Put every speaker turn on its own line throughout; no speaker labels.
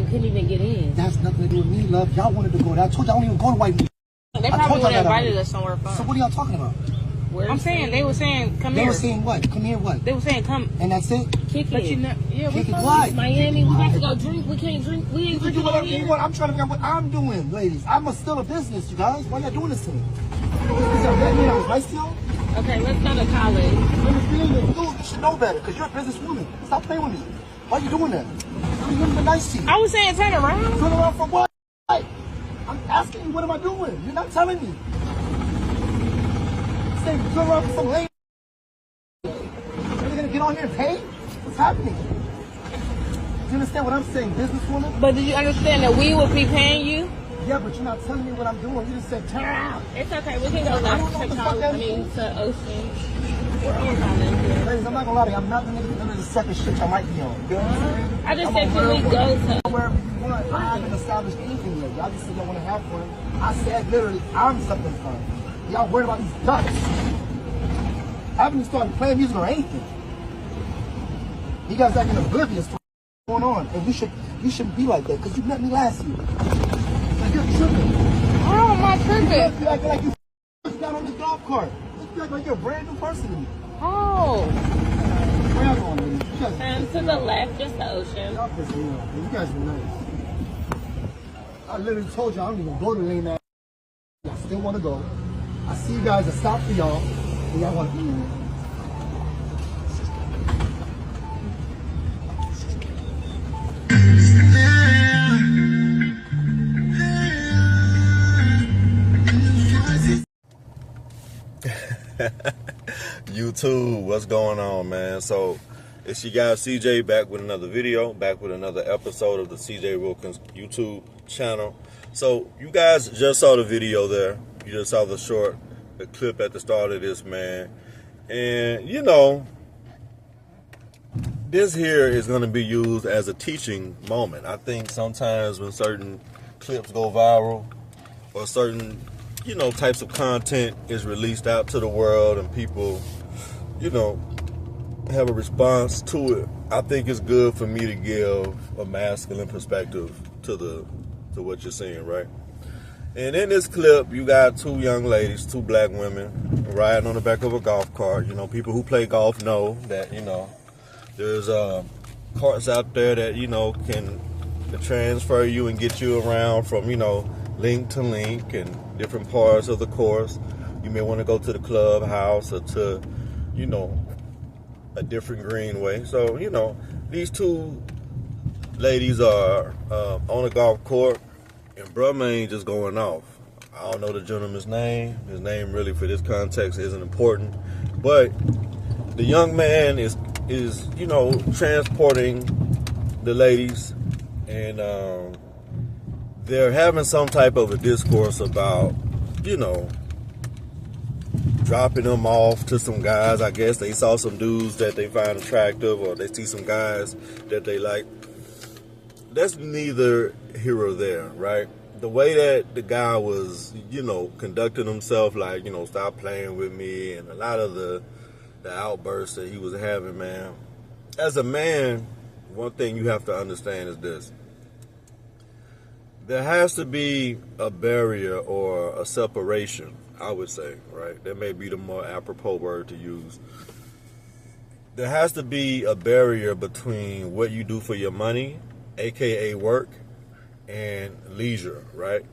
and couldn't even get in.
That's nothing to do with me, love. Y'all wanted to go there. I told y'all I don't even go to White Beach.
They probably would have invited us somewhere fun.
So what are y'all talking about?
I'm saying, they were saying, come here.
They were saying what? Come here what?
They were saying, come.
And that's it?
Kick it. Yeah,
kick it. Why?
Miami, we have to go drink. We can't drink. We ain't drinking over here.
I'm trying to figure out what I'm doing, ladies. I'm still a business, you guys. Why y'all doing this to me? Is y'all letting me out right still?
Okay, let's go to college.
You should know better, because you're a businesswoman. Stop playing with me. Why are you doing that? I'm being nice to you.
I was saying turn around.
Turn around for what? I'm asking you, what am I doing? You're not telling me. Saying turn around for some lady. Are you gonna get on here and pay? What's happening? Do you understand what I'm saying, businesswoman?
But did you understand that we would be paying you?
Yeah, but you're not telling me what I'm doing. You just said turn around.
It's okay. We can go left to college. I mean, to Ocean. We're on college here.
Ladies, I'm not gonna lie to you. I'm not gonna get into the sucker shit I might be on. You know what I'm saying?
I just said, can we go to...
Wherever you want. I haven't established anything yet. Y'all just said y'all want to have fun. I said literally, I'm something fun. Y'all worried about these ducks. I haven't even started playing music or anything. You guys acting oblivious to what's going on. And you shouldn't be like that, because you met me last year. Like you're tripping.
How am I tripping?
You acting like you got on the golf cart. You act like you're a brand new person to me.
Oh.
Where y'all going, ladies?
And to the left, just the ocean.
Y'all pissing me off. You guys were nice. I literally told you I don't even go to lane that. I still want to go. I see you guys that stop for y'all, and y'all want to be in.
YouTube, what's going on, man? So it's your guy CJ back with another video, back with another episode of the CJ Wilkins YouTube channel. So you guys just saw the video there. You just saw the clip at the start of this, man. And you know, this here is going to be used as a teaching moment. I think sometimes when certain clips go viral or certain, you know, types of content is released out to the world and people, you know, have a response to it, I think it's good for me to give a masculine perspective to what you're seeing, right? And in this clip, you got two young ladies, two black women, riding on the back of a golf cart. You know, people who play golf know that, you know, there's carts out there that, you know, can transfer you and get you around from, you know, link to link and different parts of the course. You may want to go to the clubhouse or to, you know, a different greenway. So, you know, these two ladies are on a golf court, and bruh ain't just going off. I don't know the gentleman's name. His name really for this context isn't important. But the young man is you know, transporting the ladies, and they're having some type of a discourse about, you know, dropping them off to some guys. I guess they saw some dudes that they find attractive, or they see some guys that they like. That's neither here or there, right? The way that the guy was, you know, conducting himself, like, you know, stop playing with me, and a lot of the outbursts that he was having, man. As a man, one thing you have to understand is this. There has to be a barrier or a separation, I would say, right? That may be the more apropos word to use. There has to be a barrier between what you do for your money, aka work, and leisure, right?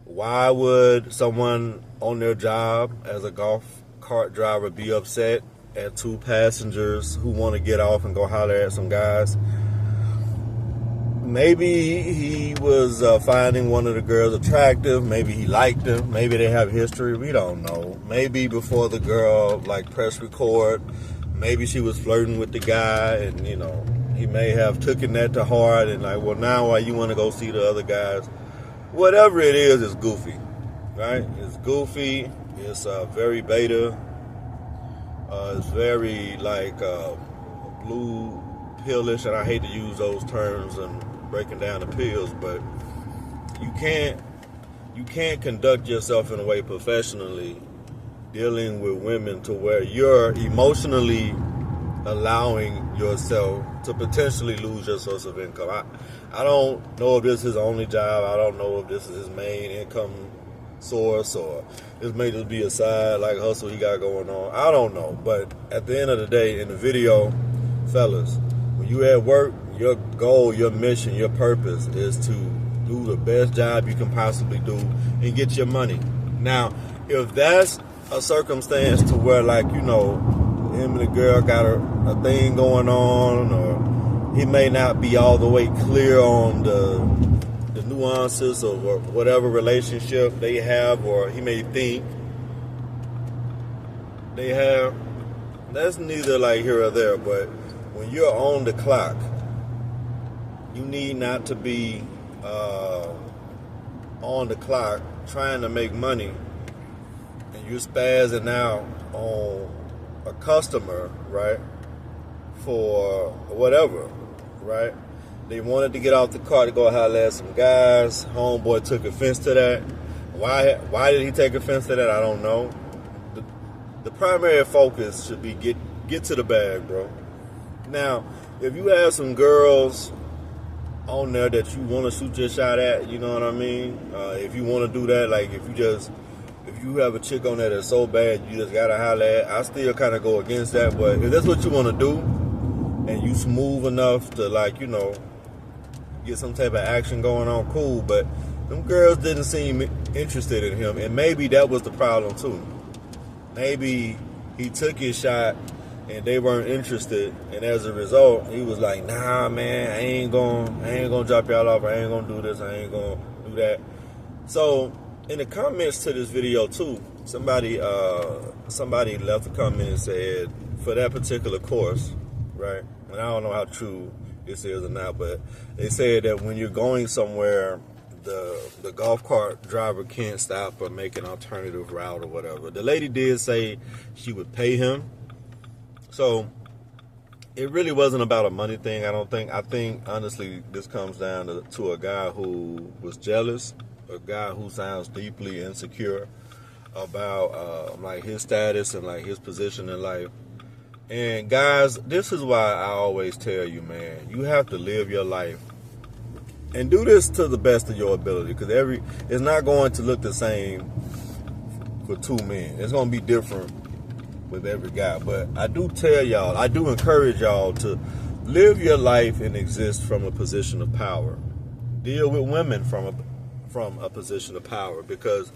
Why would someone on their job as a golf cart driver be upset at two passengers who want to get off and go holler at some guys? Maybe he was finding one of the girls attractive. Maybe he liked them. Maybe they have history. We don't know. Maybe before the girl like pressed record, maybe she was flirting with the guy, and you know, he may have taken that to heart and like, well, now why you want to go see the other guys? Whatever it is, it's goofy, right? It's goofy. It's very beta. It's very like blue pillish, and I hate to use those terms and breaking down the pills, but you can't conduct yourself in a way professionally dealing with women to where you're emotionally allowing yourself to potentially lose your source of income. I don't know if this is his only job. I don't know if this is his main income source, or this may just be a side like hustle he got going on. I don't know. But at the end of the day, in the video, fellas, when you at work, your goal, your mission, your purpose is to do the best job you can possibly do and get your money. Now, if that's a circumstance to where, like, you know, him and the girl got a thing going on, or he may not be all the way clear on the nuances of whatever relationship they have, or he may think they have, that's neither like here or there. But when you're on the clock, you need not to be on the clock trying to make money, and you're spazzing out on a customer, right, for whatever, right? They wanted to get off the car to go holler at some guys. Homeboy took offense to that. Why did he take offense to that? I don't know. The primary focus should be get to the bag, bro. Now, if you have some girls on there that you want to shoot your shot at, you know what I mean? If you want to do that, like if you have a chick on there that's so bad you just gotta holler at, I still kind of go against that. But if that's what you want to do, and you smooth enough to, like, you know, get some type of action going on, cool. But them girls didn't seem interested in him, and maybe that was the problem too. Maybe he took his shot and they weren't interested, and as a result, he was like, nah, man, I ain't gonna drop y'all off, I ain't gonna do this, I ain't gonna do that. So in the comments to this video too, somebody left a comment and said, for that particular course, right, and I don't know how true this is or not, but they said that when you're going somewhere, the golf cart driver can't stop or make an alternative route or whatever. The lady did say she would pay him. So it really wasn't about a money thing, I don't think. I think, honestly, this comes down to a guy who was jealous, a guy who sounds deeply insecure about like his status and like his position in life. And guys, this is why I always tell you, man, you have to live your life and do this to the best of your ability, because it's not going to look the same for two men. It's going to be different with every guy. But I do tell y'all, I do encourage y'all to live your life and exist from a position of power. Deal with women from a position of power, because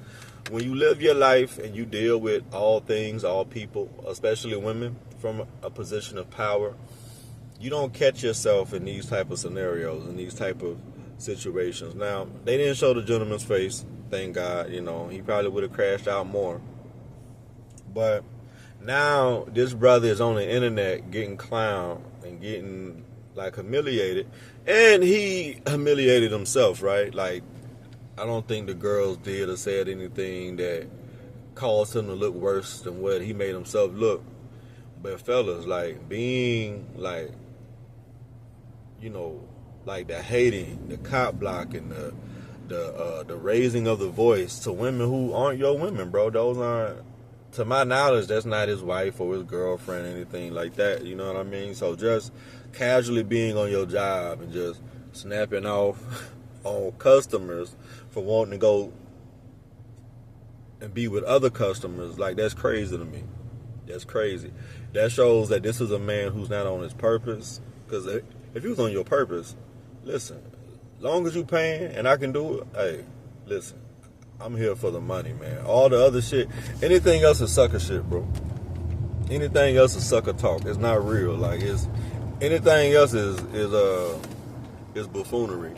when you live your life and you deal with all things, all people, especially women, from a position of power, you don't catch yourself in these type of scenarios, in these type of situations. Now, they didn't show the gentleman's face, thank God. You know, he probably would have crashed out more. But now this brother is on the internet getting clowned and getting, like, humiliated, and he humiliated himself, right? Like, I don't think the girls did or said anything that caused him to look worse than what he made himself look. But fellas, like, being, like, you know, like the hating, the cop blocking, the raising of the voice to women who aren't your women, bro. Those aren't, to my knowledge, that's not his wife or his girlfriend, anything like that. You know what I mean? So just casually being on your job and just snapping off on customers for wanting to go and be with other customers, like, that's crazy to me. That's crazy. That shows that this is a man who's not on his purpose. Because if he was on your purpose, listen, as long as you paying and I can do it, hey, listen, I'm here for the money, man. All the other shit, anything else is sucker shit, bro. Anything else is sucker talk. It's not real. Like, it's anything else is buffoonery.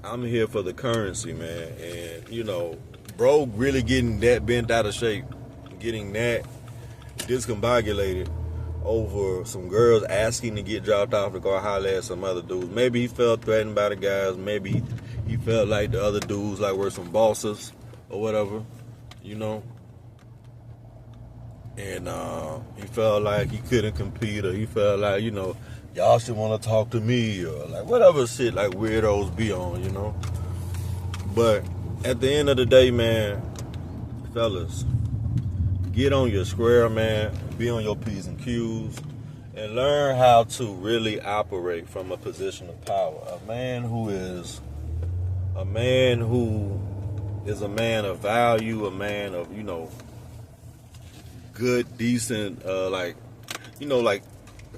I'm here for the currency, man. And, you know, bro really getting that bent out of shape, getting that discombobulated over some girls asking to get dropped off to go holler at some other dudes. Maybe he felt threatened by the guys. Maybe he felt like the other dudes, like, were some bosses or whatever, you know. And he felt like he couldn't compete, or he felt like, you know, y'all should want to talk to me, or like whatever shit like weirdos be on, you know. But at the end of the day, man, fellas, get on your square, man. Be on your P's and Q's. and learn how to really operate from a position of power. A man who is a man of value, a man of, good, decent, like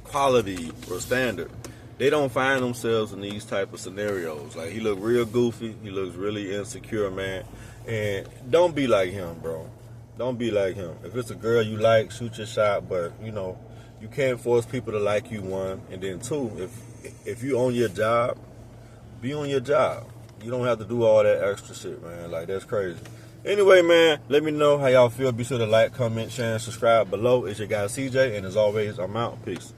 quality or standard. They don't find themselves in these type of scenarios. Like, he look real goofy. He looks really insecure, man. And don't be like him, bro. Don't be like him. If it's a girl you like, shoot your shot. But, you can't force people to like you, one. And then two, if you own your job, be on your job. You don't have to do all that extra shit, man. Like, that's crazy. Anyway, man, let me know how y'all feel. Be sure to like, comment, share, and subscribe below. It's your guy, CJ. And as always, I'm out. Peace.